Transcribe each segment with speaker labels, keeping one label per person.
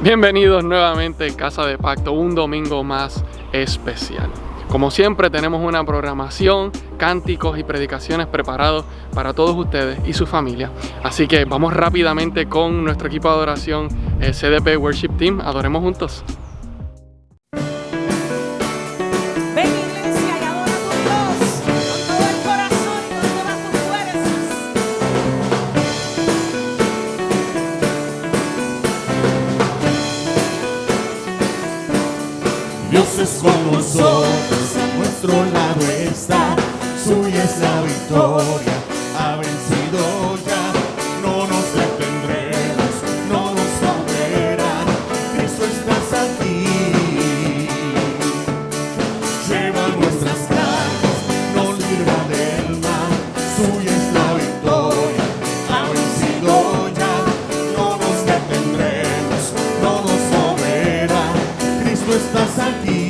Speaker 1: Bienvenidos nuevamente a Casa de Pacto, un domingo más especial. Como siempre tenemos una programación, cánticos y predicaciones preparados para todos ustedes y su familia. Así que vamos rápidamente con nuestro equipo de adoración, CDP Worship Team. Adoremos juntos.
Speaker 2: Dios es con nosotros, a nuestro lado está, suya es la victoria, ha vencido ya, no nos detendremos, no nos moverán, Cristo estás aquí, lleva nuestras cargas, nos libra del mal, suya es la victoria, ha vencido ya, no nos detendremos, no nos moverán, Cristo estás aquí.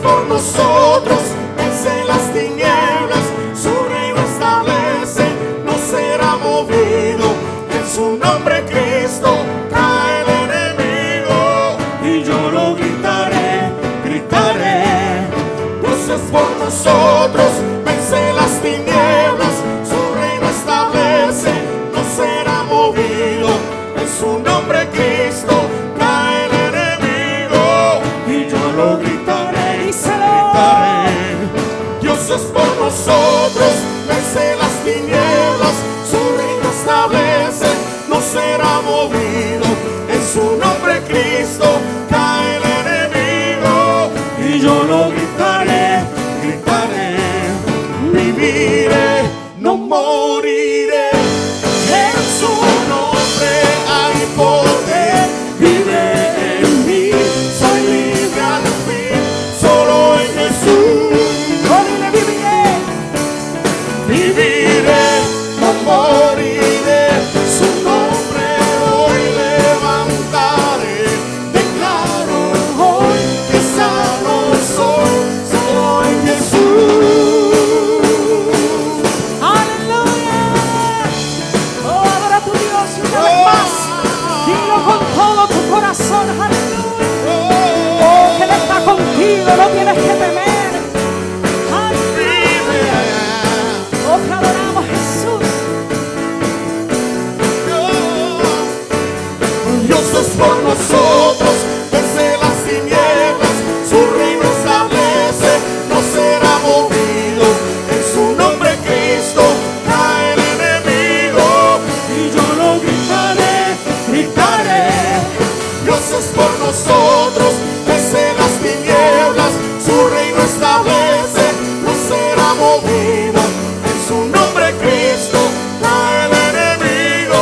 Speaker 2: Por nosotros, vence las tinieblas, su reino establece, no será movido, en su nombre Cristo cae el enemigo, y yo lo gritaré, gritaré, Dios es por nosotros, vence las tinieblas, su reino establece, no será movido, en su nombre Cristo cae el enemigo, y yo lo gritaré. Dios es por nosotros, vence las tinieblas, su reino establece, no será movido, en su nombre Cristo cae el enemigo, y yo lo gritaré, gritaré, viviré, no moriré, en su nombre hay poder, vive en mí, soy libre al fin, solo en Jesús. Viviré, no moriré, su nombre hoy levantaré, declaro hoy que sano soy en Jesús.
Speaker 3: ¡Aleluya! Oh, adora a tu Dios una vez más, dilo con todo tu corazón, aleluya. Oh, que Él está contigo, no tienes que temer. Te adoramos, Jesús.
Speaker 2: Dios es por nosotros, vence las tinieblas, su reino establece, no será movido, en su nombre Cristo cae el enemigo, y yo lo gritaré, gritaré, Dios es por nosotros, vence las tinieblas, su reino establece, no será movido, en su nombre Cristo cae el enemigo.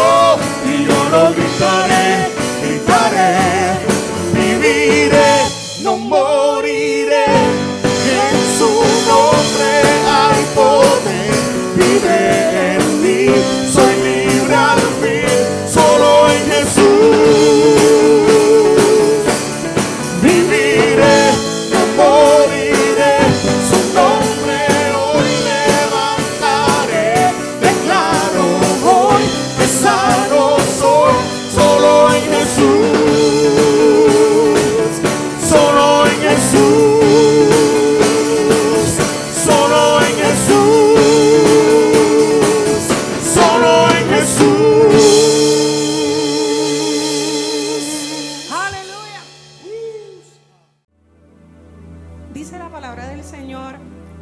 Speaker 3: el Señor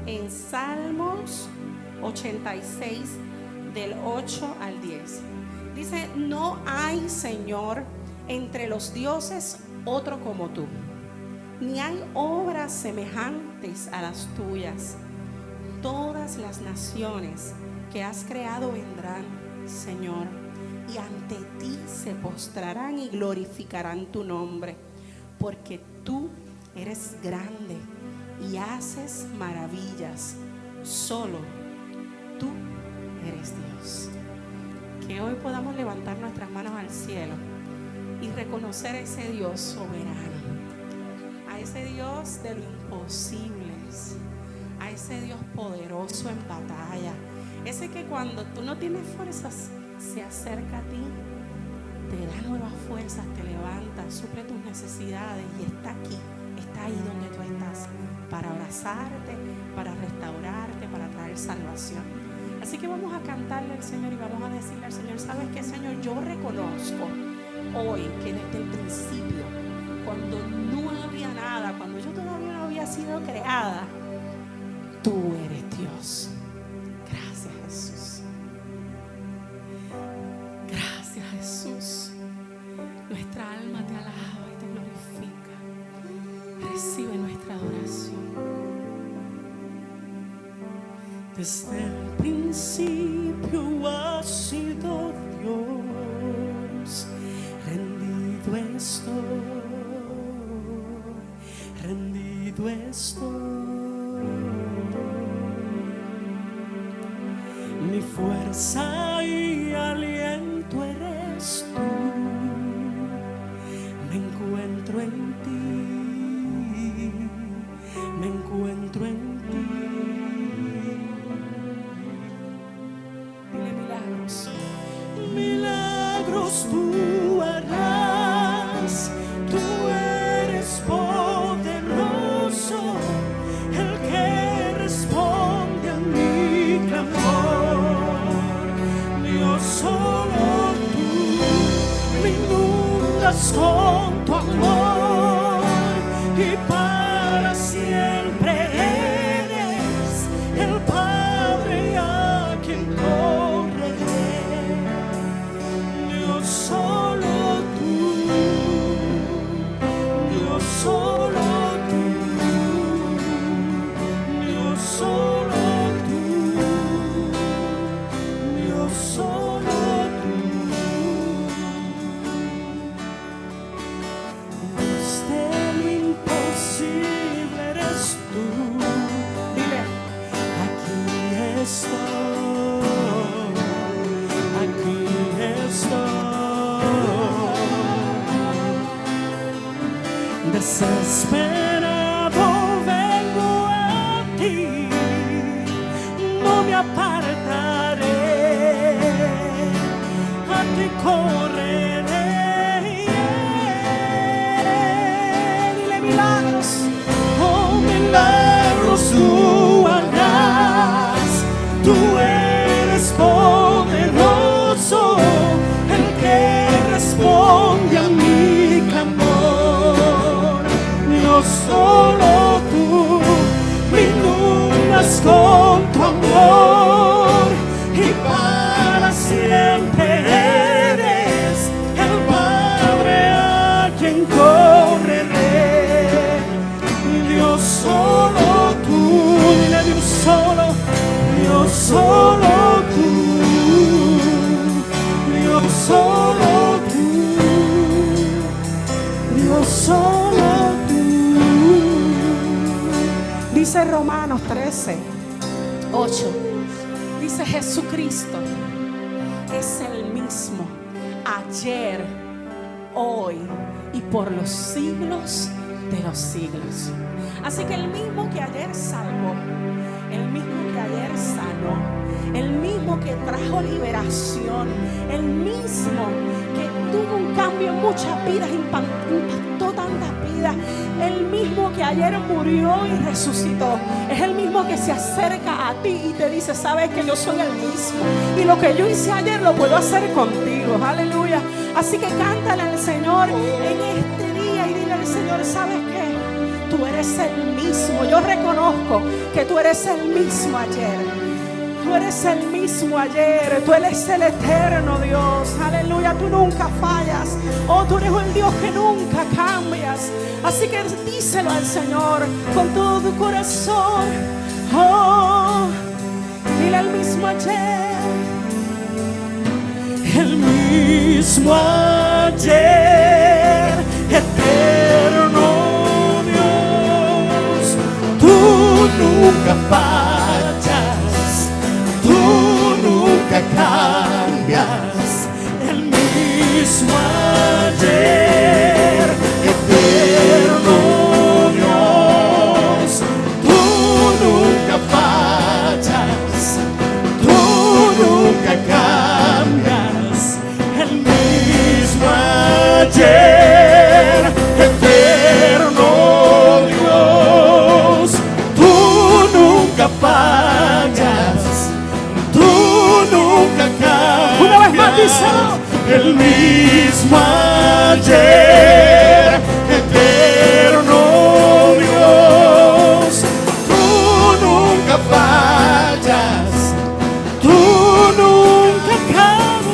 Speaker 3: en Salmos 86, del 8 al 10. Dice: no hay, Señor, entre los dioses otro como tú, ni hay obras semejantes a las tuyas. Todas las naciones que has creado vendrán, Señor, y ante ti se postrarán y glorificarán tu nombre, porque tú eres grande y haces maravillas. Solo tú eres Dios. Que hoy podamos levantar nuestras manos al cielo y reconocer a ese Dios soberano, a ese Dios de lo imposible, a ese Dios poderoso en batalla, ese que cuando tú no tienes fuerzas se acerca a ti, te da nuevas fuerzas, te levanta, suple tus necesidades y está aquí, está ahí donde tú estás, para abrazarte, para restaurarte, para traer salvación. Así que vamos a cantarle al Señor y vamos a decirle al Señor: ¿sabes qué, Señor? Yo reconozco hoy que desde el principio, cuando no había nada, cuando yo todavía no había sido creada, tú eres Dios. Gracias, Jesús. Gracias, Jesús. Nuestra alma te alaba y te glorifica. Recibe nuestra adoración.
Speaker 2: Desde el principio has sido Dios, rendido estoy. Mi fuerza y aliento eres tú, me encuentro en ti, me encuentro en ti.
Speaker 3: Dile: milagros.
Speaker 2: Milagros tú harás, tú eres poderoso, el que responde a mi clamor. Dios, solo tú me inundas con tu amor y para siempre eres el Padre a quien correré. Dios, solo tú, Dios, solo tú, Dios, solo tú, Dios, solo tú. Dios de lo imposible eres tú.
Speaker 3: Dile:
Speaker 2: Aquí estoy, aquí estoy. Desesperado vengo a ti, no me apartaré, a ti correré. Dile: milagros, oh milagros tú harás, tú eres poderoso, el que responde a mi clamor. Dios, solo tú me inundas con tu amor y para siempre eres el Padre a quien correré. Dios, solo tú, dile: Dios, solo tú, Dios, solo tú, Dios, solo tú.
Speaker 3: dice Romanos 13:8. Dice: Jesucristo es el mismo ayer, hoy y por los siglos de los siglos. Así que el mismo que ayer salvó, el mismo que ayer sanó, el mismo que trajo liberación, el mismo que tuvo un cambio en muchas vidas, impactó tantas vidas, el mismo que ayer murió y resucitó, es el mismo que se acerca a ti y te dice: sabes que yo soy el mismo y lo que yo hice ayer lo puedo hacer contigo. Aleluya. Así que cántale al Señor en este día y dile al Señor: ¿sabes qué? tú eres el mismo. Yo reconozco que tú eres el mismo ayer. Tú eres el mismo ayer, tú eres el eterno Dios, aleluya, tú nunca fallas, oh, tú eres el Dios que nunca cambias, así que díselo al Señor con todo tu corazón, oh, dile el mismo ayer, eterno Dios, tú nunca fallas. Nunca cambias, el mismo ayer, eterno Dios, tú nunca fallas, tú nunca cambias, el mismo ayer, eterno Dios, tú nunca fallas. Una vez más díselo. El mismo ayer, eterno Dios, tú nunca fallas, tú nunca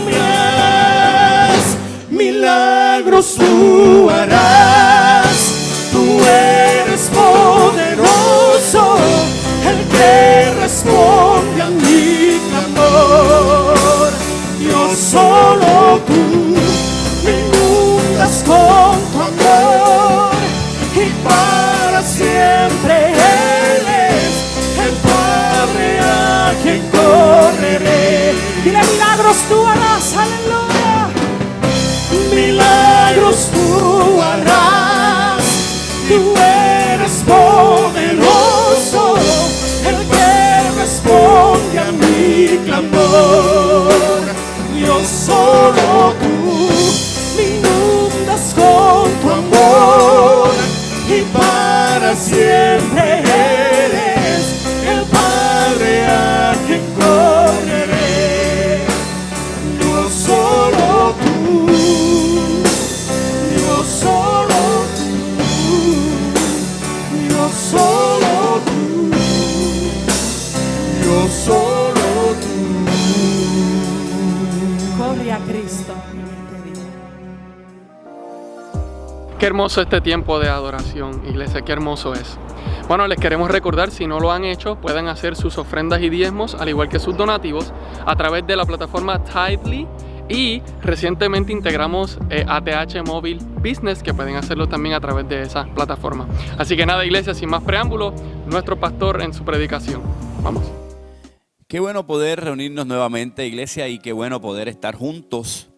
Speaker 3: cambias, milagros tú harás, tú eres poderoso, el que responde a mi clamor. Dios, solo tú me inundas con tu amor y para siempre eres el Padre a quien correré. Dile, milagros tú harás, aleluya. Milagros tú harás, tú eres poderoso, el que responde a mi clamor. Dios, solo tú me inundas con tu amor y para siempre eres el Padre a quien correré. Dios, solo tú, Dios, solo tú, Dios, solo tú, Dios, solo tú. Corre a Cristo en este día.
Speaker 1: Qué hermoso este tiempo de adoración, iglesia, qué hermoso es. Bueno, les queremos recordar, si no lo han hecho, pueden hacer sus ofrendas y diezmos, al igual que sus donativos, a través de la plataforma Tithely. Y recientemente integramos ATH Móvil Business, que pueden hacerlo también a través de esa plataforma. Así que nada, iglesia, sin más preámbulos, nuestro pastor en su predicación. Vamos.
Speaker 4: Qué bueno poder reunirnos nuevamente, iglesia, y qué bueno poder estar juntos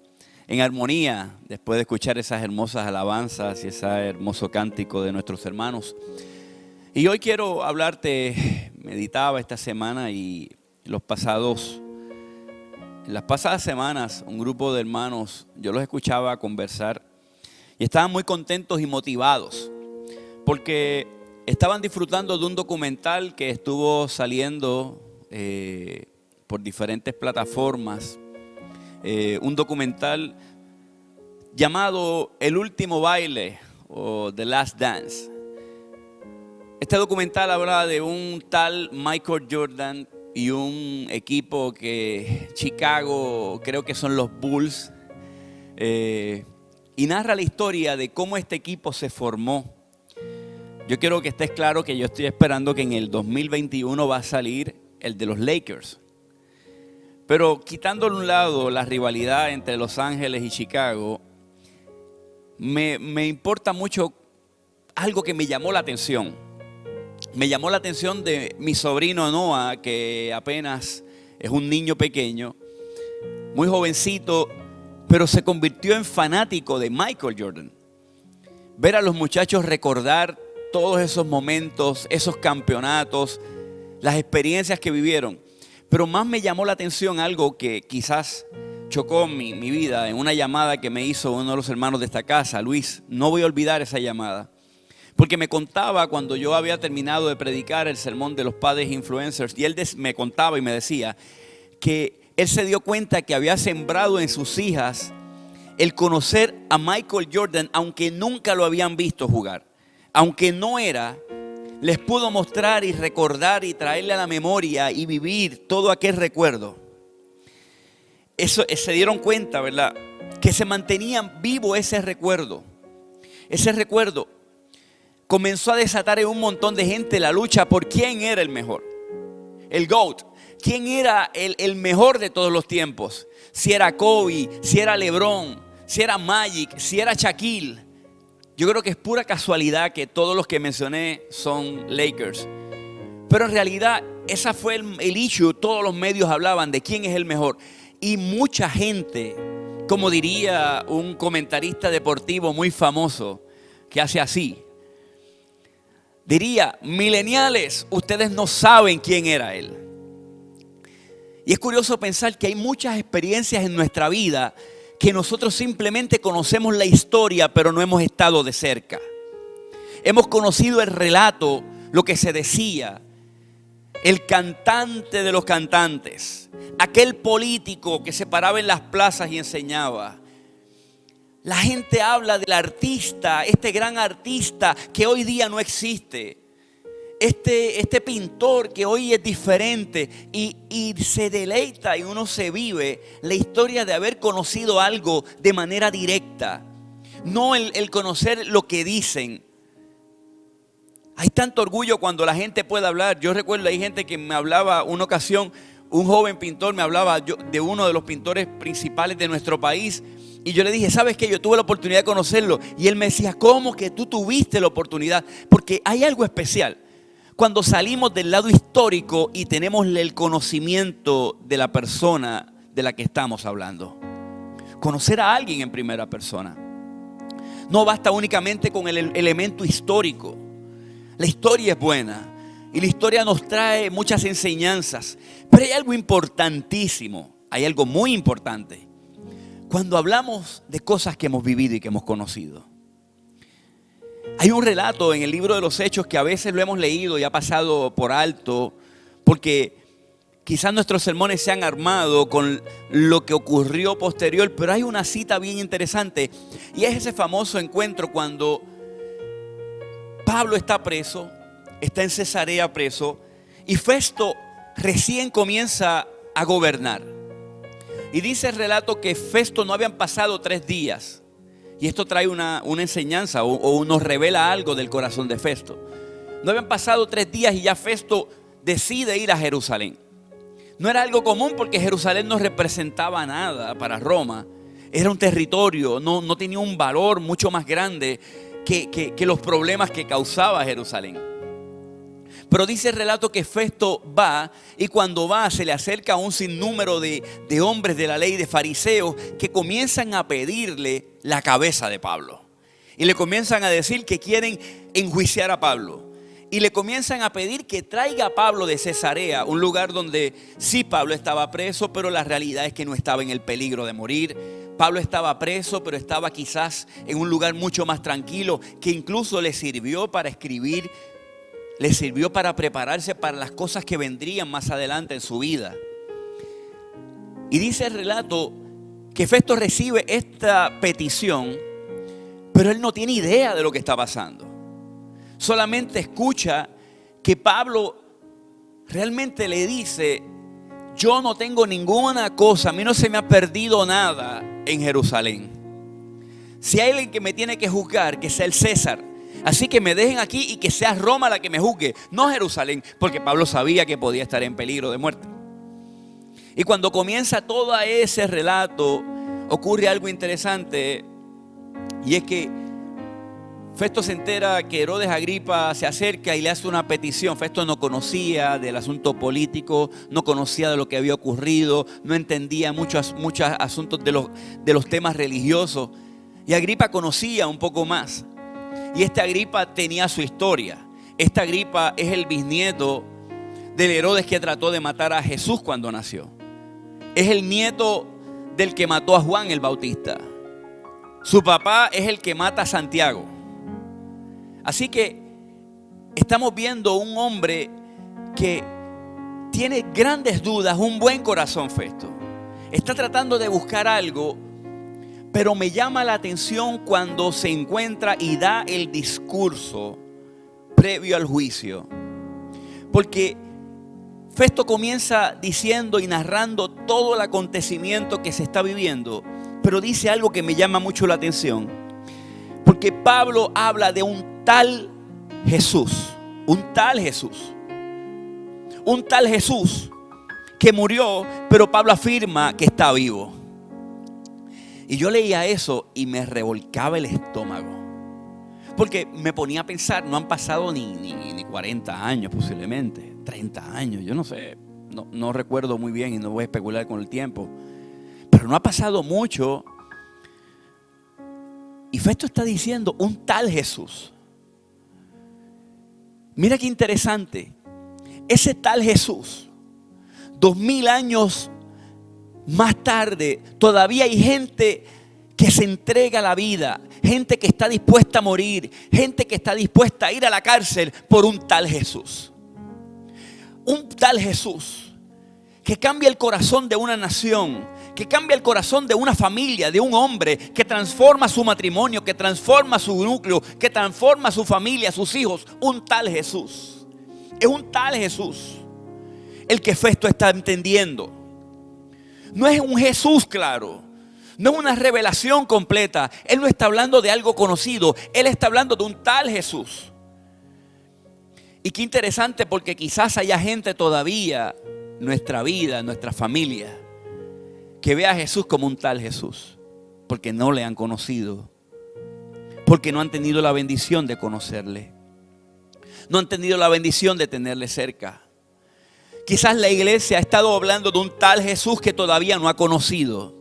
Speaker 4: en armonía después de escuchar esas hermosas alabanzas y ese hermoso cántico de nuestros hermanos. Y hoy quiero hablarte, meditaba esta semana y en las pasadas semanas un grupo de hermanos, yo los escuchaba conversar y estaban muy contentos y motivados porque estaban disfrutando de un documental que estuvo saliendo por diferentes plataformas, un documental llamado El Último Baile o The Last Dance. Este documental habla de un tal Michael Jordan y un equipo que Chicago, creo que son los Bulls, y narra la historia de cómo este equipo se formó. Yo quiero que estés claro que yo estoy esperando que en el 2021 va a salir el de los Lakers. Pero quitando a un lado la rivalidad entre Los Ángeles y Chicago, me importa mucho algo que me llamó la atención. Me llamó la atención de mi sobrino Noah, que apenas es un niño pequeño, muy jovencito, pero se convirtió en fanático de Michael Jordan. Ver a los muchachos recordar todos esos momentos, esos campeonatos, las experiencias que vivieron. Pero más me llamó la atención algo que quizás chocó mi vida en una llamada que me hizo uno de los hermanos de esta casa, Luis. No voy a olvidar esa llamada, porque me contaba cuando yo había terminado de predicar el sermón de los padres influencers, y él me contaba y me decía que él se dio cuenta que había sembrado en sus hijas el conocer a Michael Jordan, aunque nunca lo habían visto jugar. aunque no era, les pudo mostrar y recordar y traerle a la memoria y vivir todo aquel recuerdo. Eso, se dieron cuenta, ¿verdad?, que se mantenían vivo ese recuerdo. Ese recuerdo comenzó a desatar en un montón de gente la lucha por quién era el mejor. El GOAT. ¿Quién era el mejor de todos los tiempos? Si era Kobe, si era LeBron, si era Magic, si era Shaquille. Yo creo que es pura casualidad que todos los que mencioné son Lakers. Pero en realidad esa fue el issue. Todos los medios hablaban de quién es el mejor. Y mucha gente, como diría un comentarista deportivo muy famoso que hace así, diría: mileniales, ustedes no saben quién era él. Y es curioso pensar que hay muchas experiencias en nuestra vida que nosotros simplemente conocemos la historia, pero no hemos estado de cerca. Hemos conocido el relato, lo que se decía, el cantante de los cantantes, aquel político que se paraba en las plazas y enseñaba. La gente habla del artista, este gran artista que hoy día no existe. Este pintor que hoy es diferente y se deleita y uno se vive la historia de haber conocido algo de manera directa. No el conocer lo que dicen. Hay tanto orgullo cuando la gente puede hablar. Yo recuerdo, hay gente que me hablaba una ocasión, un joven pintor me hablaba de uno de los pintores principales de nuestro país. Y yo le dije: ¿sabes qué? Yo tuve la oportunidad de conocerlo. Y él me decía: ¿cómo que tú tuviste la oportunidad? Porque hay algo especial cuando salimos del lado histórico y tenemos el conocimiento de la persona de la que estamos hablando. Conocer a alguien en primera persona. No basta únicamente con el elemento histórico. La historia es buena y la historia nos trae muchas enseñanzas. Pero hay algo importantísimo, hay algo muy importante cuando hablamos de cosas que hemos vivido y que hemos conocido. Hay un relato en el libro de los Hechos que a veces lo hemos leído y ha pasado por alto, porque quizás nuestros sermones se han armado con lo que ocurrió posterior, pero hay una cita bien interesante y es ese famoso encuentro cuando Pablo está preso, está en Cesarea preso, y Festo recién comienza a gobernar. Y dice el relato que Festo no habían pasado 3 días. Y esto trae una enseñanza o nos revela algo del corazón de Festo. No habían pasado 3 días y ya Festo decide ir a Jerusalén. No era algo común porque Jerusalén no representaba nada para Roma. Era un territorio, no tenía un valor mucho más grande que los problemas que causaba Jerusalén. Pero dice el relato que Festo va, y cuando va se le acerca a un sinnúmero de hombres de la ley, de fariseos, que comienzan a pedirle la cabeza de Pablo. Y le comienzan a decir que quieren enjuiciar a Pablo. Y le comienzan a pedir que traiga a Pablo de Cesarea, un lugar donde sí Pablo estaba preso, pero la realidad es que no estaba en el peligro de morir. Pablo estaba preso, pero estaba quizás en un lugar mucho más tranquilo, que incluso le sirvió para escribir, le sirvió para prepararse para las cosas que vendrían más adelante en su vida. Y dice el relato que Festo recibe esta petición, pero él no tiene idea de lo que está pasando. Solamente escucha que Pablo realmente le dice: yo no tengo ninguna cosa, a mí no se me ha perdido nada en Jerusalén. Si hay alguien que me tiene que juzgar, que sea el César. Así que me dejen aquí y que sea Roma la que me juzgue, no Jerusalén, porque Pablo sabía que podía estar en peligro de muerte. Y cuando comienza todo ese relato, ocurre algo interesante, y es que Festo se entera que Herodes Agripa se acerca y le hace una petición. Festo no conocía del asunto político, no conocía de lo que había ocurrido, no entendía muchos asuntos de los temas religiosos. Y Agripa conocía un poco más. Y este Agripa tenía su historia. Este Agripa es el bisnieto del Herodes que trató de matar a Jesús cuando nació. Es el nieto del que mató a Juan el Bautista. Su papá es el que mata a Santiago. Así que estamos viendo un hombre que tiene grandes dudas, un buen corazón, Festo. Está tratando de buscar algo, Pero me llama la atención cuando se encuentra y da el discurso previo al juicio. Porque Festo comienza diciendo y narrando todo el acontecimiento que se está viviendo, pero dice algo que me llama mucho la atención. Porque Pablo habla de un tal Jesús, un tal Jesús que murió, pero Pablo afirma que está vivo. Y yo leía eso y me revolcaba el estómago. Porque me ponía a pensar, no han pasado ni 40 años posiblemente, 30 años, yo no sé, no recuerdo muy bien y no voy a especular con el tiempo. Pero no ha pasado mucho. Y Festo está diciendo un tal Jesús. Mira qué interesante. Ese tal Jesús, 2000 años más tarde, todavía hay gente que se entrega a la vida, gente que está dispuesta a morir, gente que está dispuesta a ir a la cárcel por un tal Jesús. Un tal Jesús que cambia el corazón de una nación, que cambia el corazón de una familia, de un hombre, que transforma su matrimonio, que transforma su núcleo, que transforma su familia, sus hijos. Un tal Jesús. Es un tal Jesús el que Festo está entendiendo. No es un Jesús claro, no es una revelación completa. Él no está hablando de algo conocido, él está hablando de un tal Jesús. Y qué interesante, porque quizás haya gente todavía, nuestra vida, nuestra familia, que ve a Jesús como un tal Jesús, porque no le han conocido, porque no han tenido la bendición de conocerle, no han tenido la bendición de tenerle cerca. Quizás la iglesia ha estado hablando de un tal Jesús que todavía no ha conocido.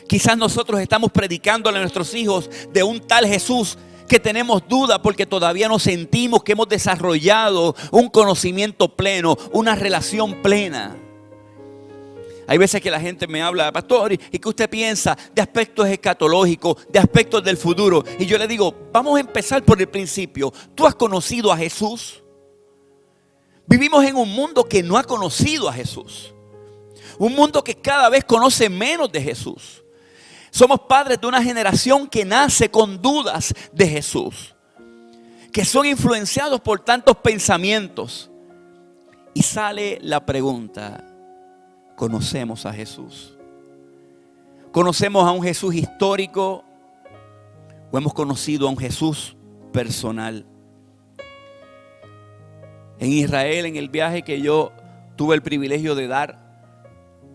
Speaker 4: Quizás nosotros estamos predicándole a nuestros hijos de un tal Jesús que tenemos duda porque todavía no sentimos que hemos desarrollado un conocimiento pleno, una relación plena. Hay veces que la gente me habla, pastor, ¿y qué usted piensa de aspectos escatológicos, de aspectos del futuro? Y yo le digo, vamos a empezar por el principio. ¿Tú has conocido a Jesús? Vivimos en un mundo que no ha conocido a Jesús. Un mundo que cada vez conoce menos de Jesús. Somos padres de una generación que nace con dudas de Jesús, que son influenciados por tantos pensamientos. Y sale la pregunta, ¿conocemos a Jesús? ¿Conocemos a un Jesús histórico o hemos conocido a un Jesús personal? En Israel, en el viaje que yo tuve el privilegio de dar,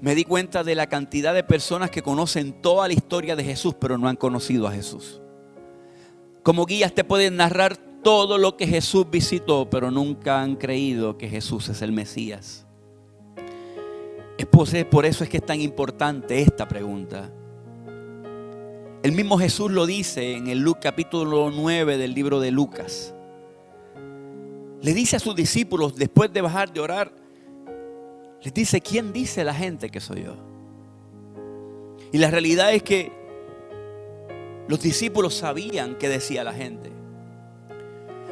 Speaker 4: me di cuenta de la cantidad de personas que conocen toda la historia de Jesús, pero no han conocido a Jesús. Como guías te pueden narrar todo lo que Jesús visitó, pero nunca han creído que Jesús es el Mesías. Por eso es que es tan importante esta pregunta. El mismo Jesús lo dice en el capítulo 9 del libro de Lucas. Le dice a sus discípulos, después de bajar de orar, les dice, ¿quién dice la gente que soy yo? Y la realidad es que los discípulos sabían qué decía la gente.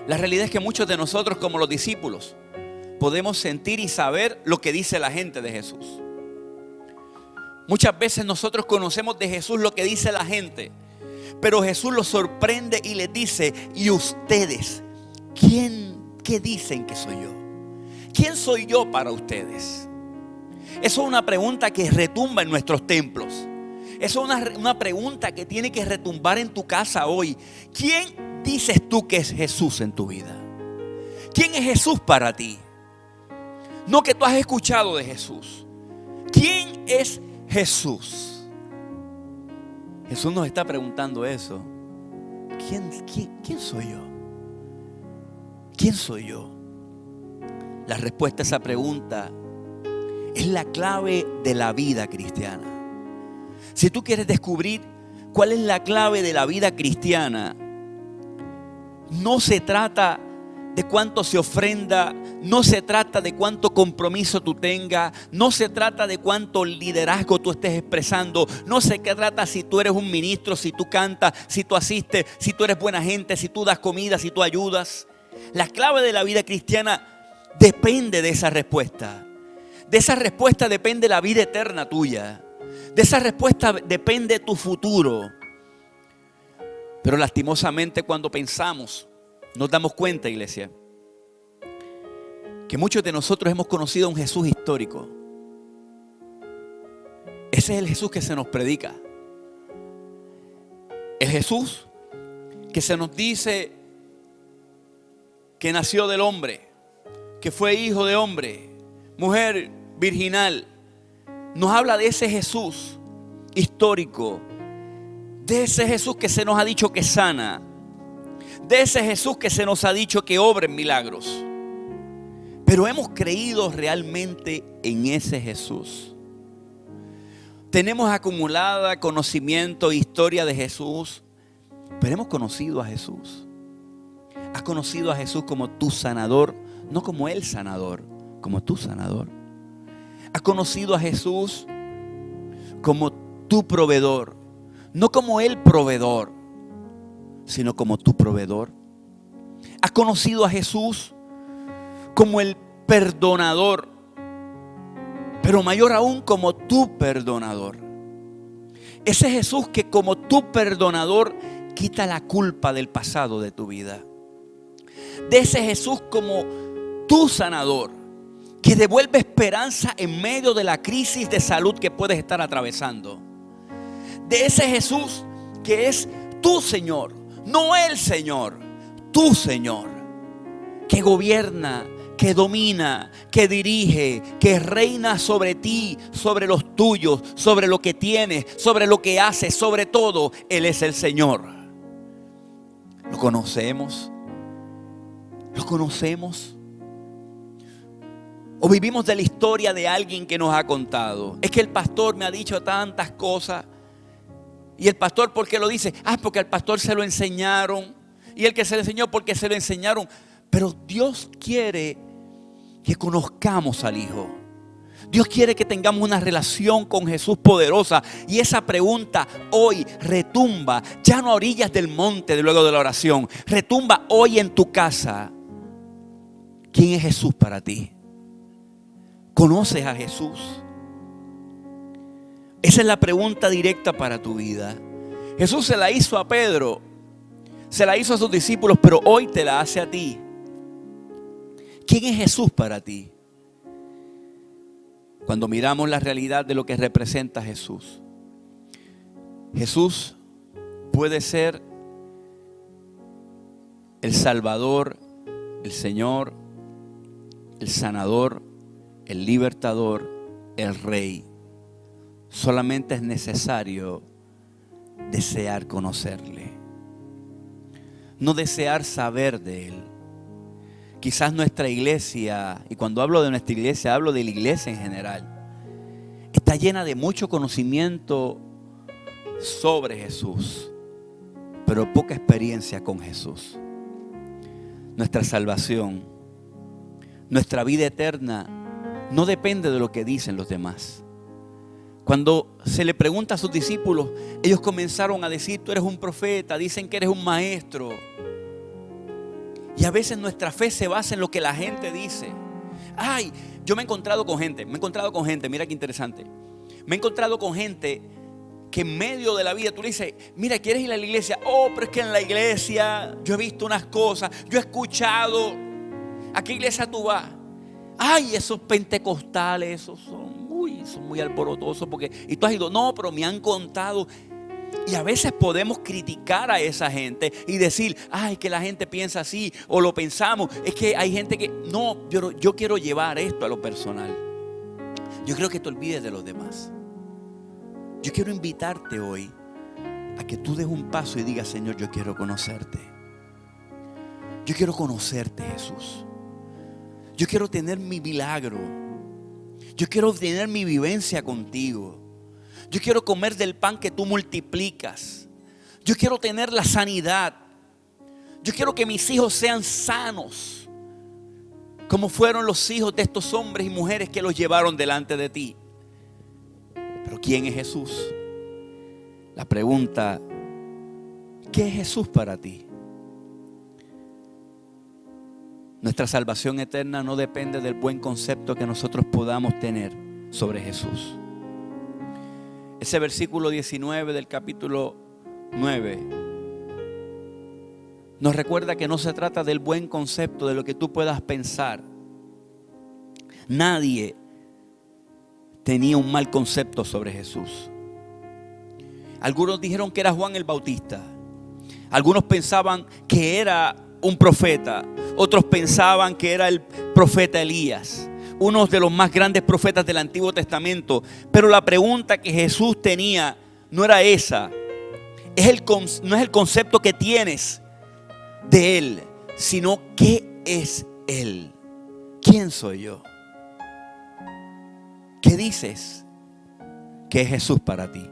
Speaker 4: La realidad es que muchos de nosotros, como los discípulos, podemos sentir y saber lo que dice la gente de Jesús. Muchas veces nosotros conocemos de Jesús lo que dice la gente, pero Jesús los sorprende y les dice, ¿y ustedes? ¿Qué dicen que soy yo? ¿Quién soy yo para ustedes? Eso es una pregunta que retumba en nuestros templos. Eso es una pregunta que tiene que retumbar en tu casa hoy. ¿Quién dices tú que es Jesús en tu vida? ¿Quién es Jesús para ti? No que tú has escuchado de Jesús. ¿Quién es Jesús? Jesús nos está preguntando eso. ¿Quién soy yo? ¿Quién soy yo? La respuesta a esa pregunta es la clave de la vida cristiana. Si tú quieres descubrir cuál es la clave de la vida cristiana, no se trata de cuánto se ofrenda, no se trata de cuánto compromiso tú tengas, no se trata de cuánto liderazgo tú estés expresando, no se trata si tú eres un ministro, si tú cantas, si tú asistes, si tú eres buena gente, si tú das comida, si tú ayudas. La clave de la vida cristiana depende de esa respuesta. De esa respuesta depende la vida eterna tuya. De esa respuesta depende tu futuro. Pero lastimosamente cuando pensamos, nos damos cuenta, iglesia, que muchos de nosotros hemos conocido a un Jesús histórico. Ese es el Jesús que se nos predica. El Jesús que se nos dice que nació del hombre, que fue hijo de hombre, mujer virginal. Nos habla de ese Jesús histórico, de ese Jesús que se nos ha dicho que sana, de ese Jesús que se nos ha dicho que obra en milagros. Pero hemos creído realmente en ese Jesús. Tenemos acumulada conocimiento e historia de Jesús, pero hemos conocido a Jesús. Has conocido a Jesús como tu sanador, no como el sanador, como tu sanador. Has conocido a Jesús como tu proveedor, no como el proveedor, sino como tu proveedor. Has conocido a Jesús como el perdonador, pero mayor aún como tu perdonador. Ese Jesús que como tu perdonador quita la culpa del pasado de tu vida. De ese Jesús como tu sanador, que devuelve esperanza en medio de la crisis de salud que puedes estar atravesando. De ese Jesús que es tu Señor, no el Señor, tu Señor, que gobierna, que domina, que dirige, que reina sobre ti, sobre los tuyos, sobre lo que tienes, sobre lo que haces, sobre todo. Él es el Señor. ¿Lo conocemos? ¿Lo conocemos? ¿O vivimos de la historia de alguien que nos ha contado? Es que el pastor me ha dicho tantas cosas. Y el pastor, ¿por qué lo dice? Porque al pastor se lo enseñaron. Y el que se lo enseñó, porque se lo enseñaron. Pero Dios quiere que conozcamos al Hijo. Dios quiere que tengamos una relación con Jesús poderosa. Y esa pregunta hoy retumba, ya no a orillas del monte luego de la oración. Retumba hoy en tu casa. ¿Quién es Jesús para ti? ¿Conoces a Jesús? Esa es la pregunta directa para tu vida. Jesús se la hizo a Pedro, se la hizo a sus discípulos, pero hoy te la hace a ti. ¿Quién es Jesús para ti? Cuando miramos la realidad de lo que representa Jesús, Jesús puede ser el Salvador, el Señor, el Sanador, el Libertador, el Rey. Solamente es necesario desear conocerle, no desear saber de Él. Quizás nuestra iglesia, y cuando hablo de nuestra iglesia, hablo de la iglesia en general, está llena de mucho conocimiento sobre Jesús, pero poca experiencia con Jesús. Nuestra salvación, nuestra vida eterna, no depende de lo que dicen los demás. Cuando se le pregunta a sus discípulos, ellos comenzaron a decir: tú eres un profeta, dicen que eres un maestro. Y a veces nuestra fe se basa en lo que la gente dice. Yo me he encontrado con gente, mira qué interesante. Me he encontrado con gente que en medio de la vida tú le dices: mira, ¿quieres ir a la iglesia? Pero es que en la iglesia yo he visto unas cosas, yo he escuchado. ¿A qué iglesia tú vas? Esos pentecostales, esos son muy alborotosos. Y tú has ido, no, pero me han contado. Y a veces podemos criticar a esa gente y decir: que la gente piensa así, o lo pensamos. Es que hay gente que, no, yo quiero llevar esto a lo personal. Yo creo que te olvides de los demás. Yo quiero invitarte hoy a que tú des un paso y digas: Señor, yo quiero conocerte. Yo quiero conocerte, Jesús. Yo quiero tener mi milagro. Yo quiero tener mi vivencia contigo. Yo quiero comer del pan que tú multiplicas. Yo quiero tener la sanidad. Yo quiero que mis hijos sean sanos, como fueron los hijos de estos hombres y mujeres que los llevaron delante de ti. Pero ¿quién es Jesús? La pregunta: ¿qué es Jesús para ti? Nuestra salvación eterna no depende del buen concepto que nosotros podamos tener sobre Jesús. Ese versículo 19 del capítulo 9 nos recuerda que no se trata del buen concepto, de lo que tú puedas pensar. Nadie tenía un mal concepto sobre Jesús. Algunos dijeron que era Juan el Bautista. Algunos pensaban que era un profeta. Otros pensaban que era el profeta Elías, uno de los más grandes profetas del Antiguo Testamento. Pero la pregunta que Jesús tenía no era esa. No es el concepto que tienes de Él, sino ¿qué es Él? ¿Quién soy yo? ¿Qué dices que es Jesús para ti?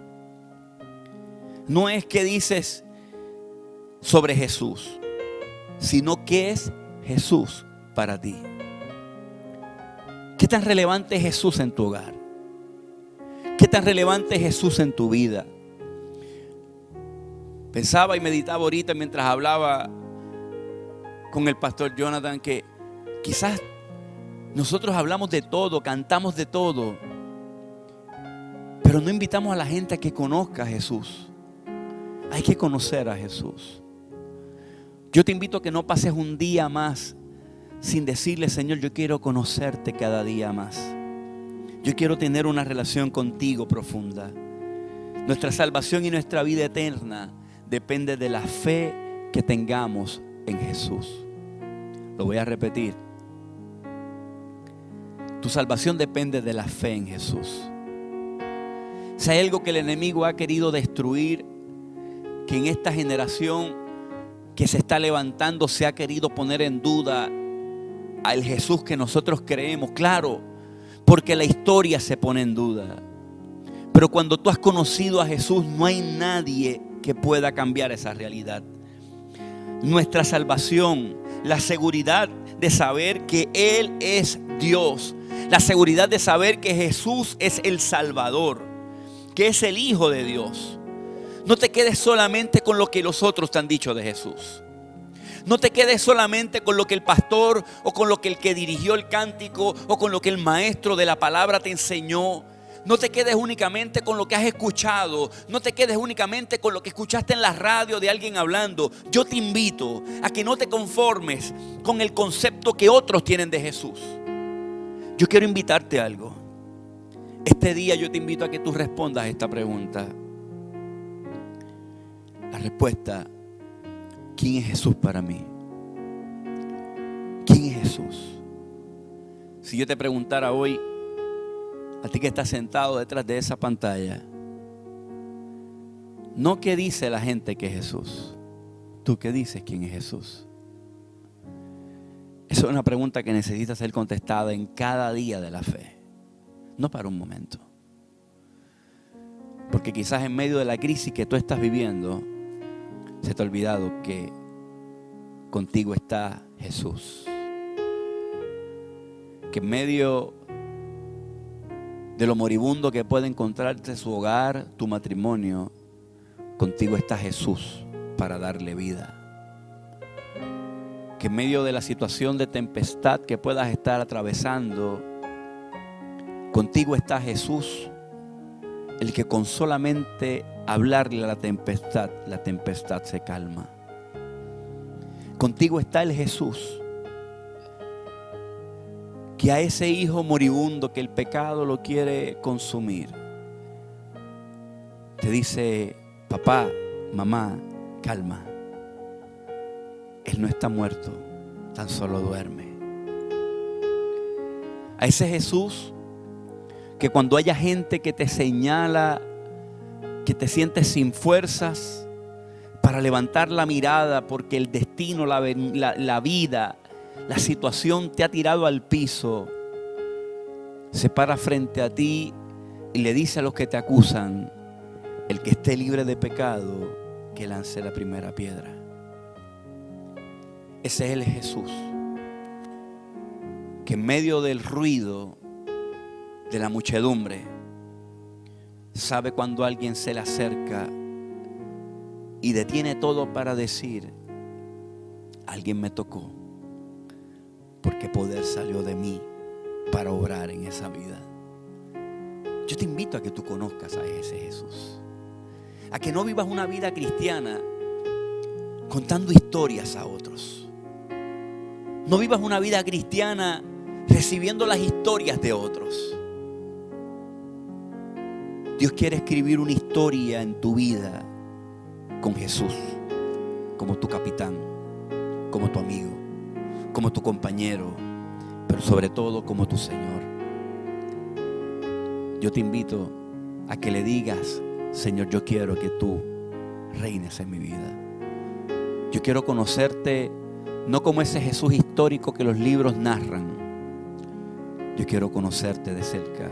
Speaker 4: No es qué dices sobre Jesús, sino qué es Jesús para ti. ¿Qué tan relevante es Jesús en tu hogar? ¿Qué tan relevante es Jesús en tu vida? Pensaba y meditaba ahorita mientras hablaba con el pastor Jonathan que quizás nosotros hablamos de todo, cantamos de todo, pero no invitamos a la gente a que conozca a Jesús. Hay que conocer a Jesús. Yo te invito a que no pases un día más sin decirle: Señor, yo quiero conocerte cada día más. Yo quiero tener una relación contigo profunda. Nuestra salvación y nuestra vida eterna depende de la fe que tengamos en Jesús. Lo voy a repetir. Tu salvación depende de la fe en Jesús. Si hay algo que el enemigo ha querido destruir, que en esta generación que se está levantando se ha querido poner en duda al Jesús que nosotros creemos, claro, porque la historia se pone en duda. Pero cuando tú has conocido a Jesús, no hay nadie que pueda cambiar esa realidad. Nuestra salvación, la seguridad de saber que Él es Dios, la seguridad de saber que Jesús es el Salvador, que es el Hijo de Dios. No te quedes solamente con lo que los otros te han dicho de Jesús. No te quedes solamente con lo que el pastor o con lo que el que dirigió el cántico o con lo que el maestro de la palabra te enseñó. No te quedes únicamente con lo que has escuchado. No te quedes únicamente con lo que escuchaste en la radio de alguien hablando. Yo te invito a que no te conformes con el concepto que otros tienen de Jesús. Yo quiero invitarte a algo. Este día yo te invito a que tú respondas a esta pregunta. La respuesta: ¿quién es Jesús para mí? ¿Quién es Jesús? Si yo te preguntara hoy, a ti que estás sentado detrás de esa pantalla, no qué dice la gente que es Jesús, tú qué dices quién es Jesús. Esa es una pregunta que necesita ser contestada en cada día de la fe, no para un momento. Porque quizás en medio de la crisis que tú estás viviendo, se te ha olvidado que contigo está Jesús. Que en medio de lo moribundo que puede encontrarte su hogar, tu matrimonio, contigo está Jesús para darle vida. Que en medio de la situación de tempestad que puedas estar atravesando, contigo está Jesús, el que con solamente hablarle a la tempestad se calma. Contigo está el Jesús que a ese hijo moribundo que el pecado lo quiere consumir, te dice: papá, mamá, calma. Él no está muerto, tan solo duerme. A ese Jesús que cuando haya gente que te señala, que te sientes sin fuerzas para levantar la mirada porque el destino, la vida, la situación te ha tirado al piso, se para frente a ti y le dice a los que te acusan: el que esté libre de pecado, que lance la primera piedra. Ese es el Jesús que en medio del ruido de la muchedumbre sabe cuando alguien se le acerca y detiene todo para decir: alguien me tocó, porque poder salió de mí para obrar en esa vida. Yo te invito a que tú conozcas a ese Jesús. A que no vivas una vida cristiana contando historias a otros. No vivas una vida cristiana recibiendo las historias de otros. Dios quiere escribir una historia en tu vida con Jesús como tu capitán, como tu amigo, como tu compañero, pero sobre todo como tu Señor. Yo te invito a que le digas: Señor, yo quiero que tú reines en mi vida. Yo quiero conocerte no como ese Jesús histórico que los libros narran. Yo quiero conocerte de cerca,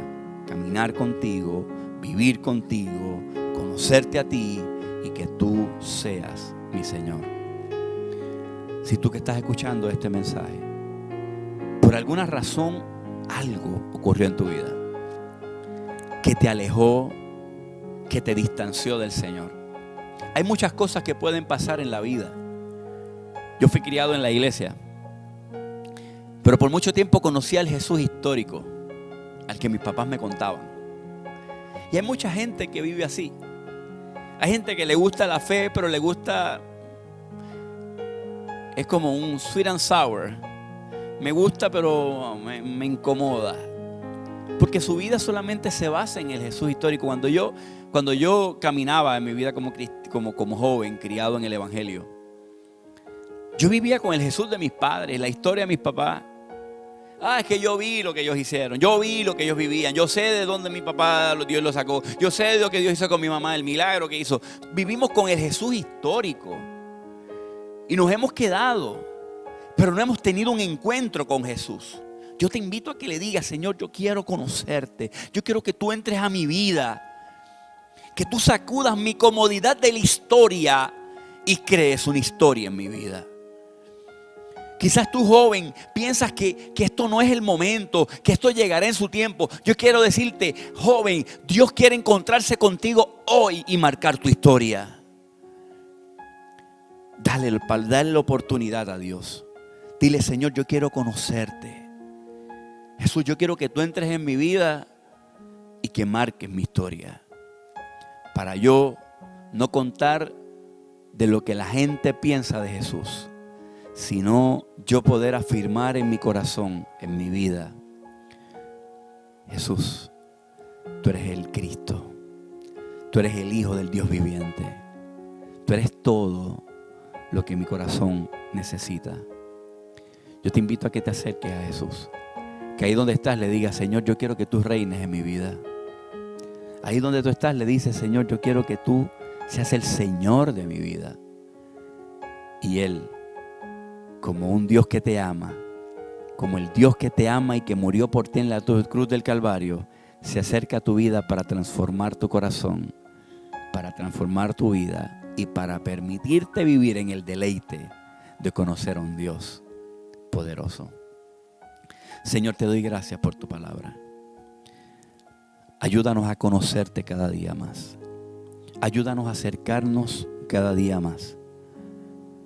Speaker 4: caminar contigo, vivir contigo, conocerte a ti y que tú seas mi Señor. Si tú que estás escuchando este mensaje, por alguna razón algo ocurrió en tu vida que te alejó, que te distanció del Señor. Hay muchas cosas que pueden pasar en la vida. Yo fui criado en la iglesia, pero por mucho tiempo conocí al Jesús histórico, al que mis papás me contaban. Y hay mucha gente que vive así. Hay gente que le gusta la fe, pero le gusta, es como un sweet and sour. Me gusta, pero me incomoda. Porque su vida solamente se basa en el Jesús histórico. Cuando yo caminaba en mi vida como joven, criado en el Evangelio, yo vivía con el Jesús de mis padres, la historia de mis papás. Es que yo vi lo que ellos hicieron, yo vi lo que ellos vivían, yo sé de dónde mi papá Dios lo sacó, yo sé de lo que Dios hizo con mi mamá, el milagro que hizo. Vivimos con el Jesús histórico y nos hemos quedado, pero no hemos tenido un encuentro con Jesús. Yo te invito a que le digas: Señor, yo quiero conocerte, yo quiero que tú entres a mi vida, que tú sacudas mi comodidad de la historia y crees una historia en mi vida. Quizás tú, joven, piensas que esto no es el momento, que esto llegará en su tiempo. Yo quiero decirte, joven, Dios quiere encontrarse contigo hoy y marcar tu historia. Dale la oportunidad a Dios. Dile: Señor, yo quiero conocerte. Jesús, yo quiero que tú entres en mi vida y que marques mi historia. Para yo no contar de lo que la gente piensa de Jesús, sino yo poder afirmar en mi corazón, en mi vida: Jesús, tú eres el Cristo, tú eres el Hijo del Dios viviente, tú eres todo lo que mi corazón necesita. Yo te invito a que te acerques a Jesús, que ahí donde estás le digas: Señor, yo quiero que tú reines en mi vida. Ahí donde tú estás le dices: Señor, yo quiero que tú seas el Señor de mi vida. Y Él, como un Dios que te ama, como el Dios que te ama y que murió por ti en la cruz del Calvario, se acerca a tu vida para transformar tu corazón, para transformar tu vida y para permitirte vivir en el deleite de conocer a un Dios poderoso. Señor, te doy gracias por tu palabra. Ayúdanos a conocerte cada día más. Ayúdanos a acercarnos cada día más,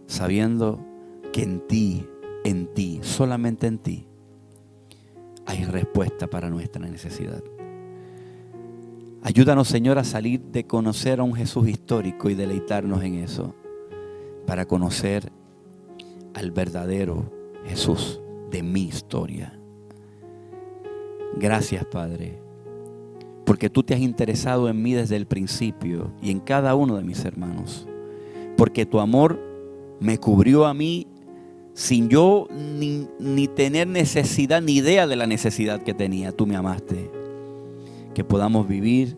Speaker 4: sabiendo que en ti, solamente en ti, hay respuesta para nuestra necesidad. Ayúdanos, Señor, a salir de conocer a un Jesús histórico y deleitarnos en eso, para conocer al verdadero Jesús de mi historia. Gracias, Padre, porque tú te has interesado en mí desde el principio y en cada uno de mis hermanos, porque tu amor me cubrió a mí sin yo ni tener necesidad, ni idea de la necesidad que tenía. Tú me amaste. Que podamos vivir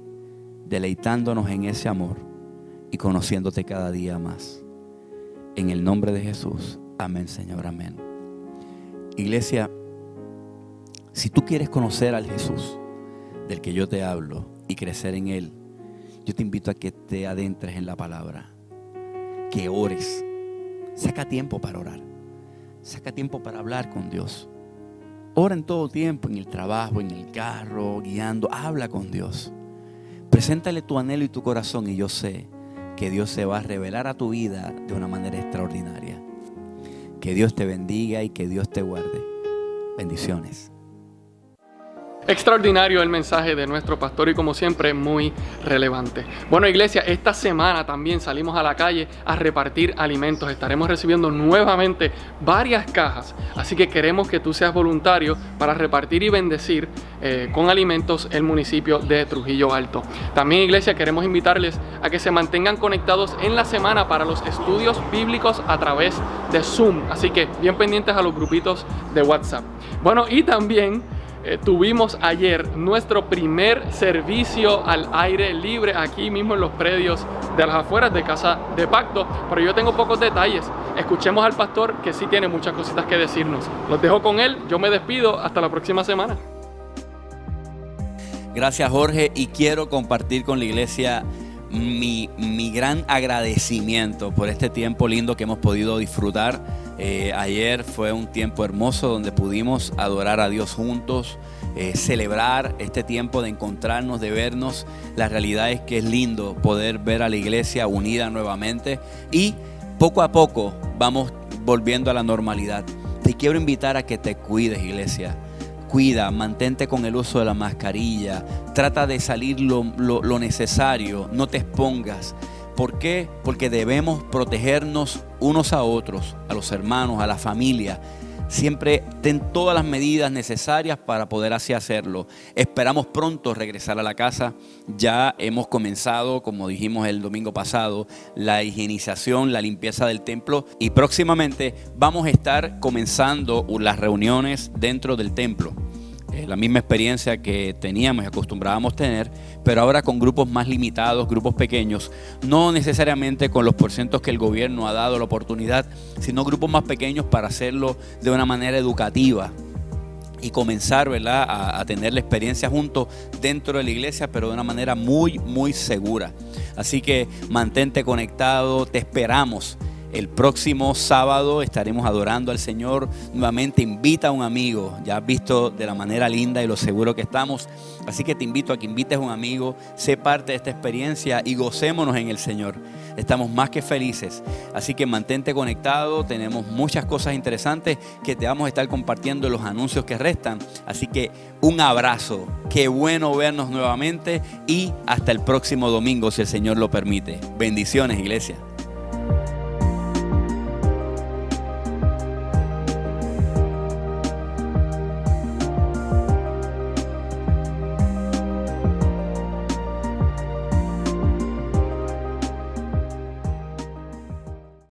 Speaker 4: deleitándonos en ese amor y conociéndote cada día más. En el nombre de Jesús. Amén, Señor, amén. Iglesia, si tú quieres conocer al Jesús del que yo te hablo y crecer en Él, yo te invito a que te adentres en la palabra, que ores. Saca tiempo para orar. Saca tiempo para hablar con Dios. Ora en todo tiempo, en el trabajo, en el carro, guiando. Habla con Dios. Preséntale tu anhelo y tu corazón y yo sé que Dios se va a revelar a tu vida de una manera extraordinaria. Que Dios te bendiga y que Dios te guarde. Bendiciones.
Speaker 1: Extraordinario el mensaje de nuestro pastor y como siempre muy relevante. Bueno, iglesia, esta semana también salimos a la calle a repartir alimentos. Estaremos recibiendo nuevamente varias cajas, así que queremos que tú seas voluntario para repartir y bendecir con alimentos el municipio de Trujillo Alto. También, iglesia, queremos invitarles a que se mantengan conectados en la semana para los estudios bíblicos a través de Zoom, así que bien pendientes a los grupitos de WhatsApp. Bueno, y también tuvimos ayer nuestro primer servicio al aire libre aquí mismo en los predios de las afueras de Casa de Pacto, pero yo tengo pocos detalles. Escuchemos al pastor que sí tiene muchas cositas que decirnos. Los dejo con él, yo me despido, hasta la próxima semana.
Speaker 4: Gracias, Jorge, y quiero compartir con la iglesia mi gran agradecimiento por este tiempo lindo que hemos podido disfrutar. Ayer fue un tiempo hermoso donde pudimos adorar a Dios juntos, celebrar este tiempo de encontrarnos, de vernos. La realidad es que es lindo poder ver a la iglesia unida nuevamente y poco a poco vamos volviendo a la normalidad. Te quiero invitar a que te cuides, iglesia. Cuida, mantente con el uso de la mascarilla, trata de salir lo necesario, no te expongas. ¿Por qué? Porque debemos protegernos unos a otros, a los hermanos, a la familia. Siempre ten todas las medidas necesarias para poder así hacerlo. Esperamos pronto regresar a la casa. Ya hemos comenzado, como dijimos el domingo pasado, la higienización, la limpieza del templo. Y próximamente vamos a estar comenzando las reuniones dentro del templo. La misma experiencia que teníamos y acostumbrábamos tener, pero ahora con grupos más limitados, grupos pequeños, no necesariamente con los porcientos que el gobierno ha dado la oportunidad, sino grupos más pequeños para hacerlo de una manera educativa y comenzar, ¿verdad?, a tener la experiencia juntos dentro de la iglesia, pero de una manera muy, muy segura. Así que mantente conectado, te esperamos. El próximo sábado estaremos adorando al Señor. Nuevamente invita a un amigo. Ya has visto de la manera linda y lo seguro que estamos. Así que te invito a que invites a un amigo, sé parte de esta experiencia y gocémonos en el Señor. Estamos más que felices. Así que mantente conectado. Tenemos muchas cosas interesantes que te vamos a estar compartiendo en los anuncios que restan. Así que un abrazo. Qué bueno vernos nuevamente y hasta el próximo domingo si el Señor lo permite. Bendiciones, iglesia.